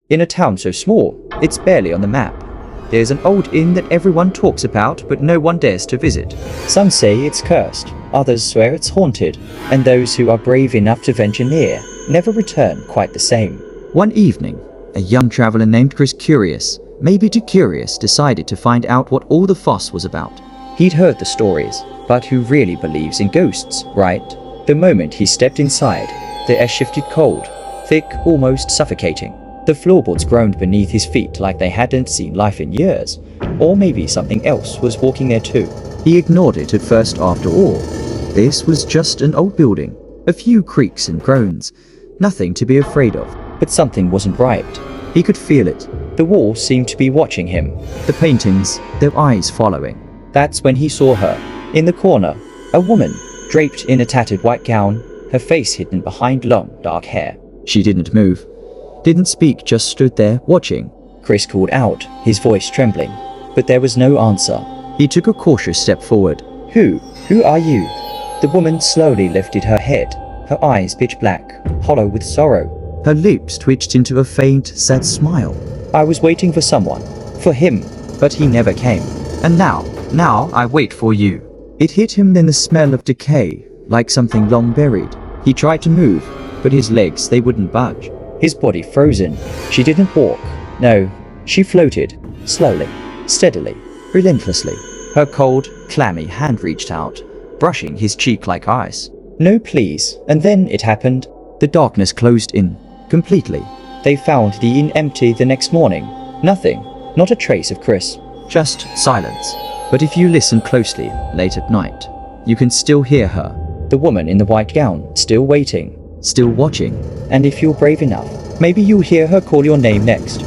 In a town so small, it's barely on the map. There's an old inn that everyone talks about, but no one dares to visit. Some say it's cursed, others swear it's haunted, and those who are brave enough to venture near never return quite the same. One evening, a young traveler named Chris Curious, maybe too curious, decided to find out what all the fuss was about. He'd heard the stories, but who really believes in ghosts, right? The moment he stepped inside, the air shifted cold, thick, almost suffocating. The floorboards groaned beneath his feet like they hadn't seen life in years, or maybe something else was walking there too. He ignored it at first after all. This was just an old building, a few creaks and groans, nothing to be afraid of. But something wasn't right. He could feel it. The walls seemed to be watching him, the paintings, their eyes following. That's when he saw her, in the corner, a woman, draped in a tattered white gown, her face hidden behind long, dark hair. She didn't move. Didn't speak, just stood there, watching. Chris called out, his voice trembling, but there was no answer. He took a cautious step forward. Who are you? The woman slowly lifted her head, her eyes pitch black, hollow with sorrow. Her lips twitched into a faint, sad smile. I was waiting for someone, for him, but he never came. And now I wait for you. It hit him, then the smell of decay, like something long buried. He tried to move, but his legs, they wouldn't budge. His body frozen. She didn't walk. No, she floated, slowly, steadily, relentlessly. Her cold, clammy hand reached out, brushing his cheek like ice. No, please. And then it happened. The darkness closed in, completely. They found the inn empty the next morning. Nothing, not a trace of Chris. Just silence. But if you listen closely, late at night, you can still hear her. The woman in the white gown, still waiting, still watching. And if you're brave enough, maybe you'll hear her call your name next.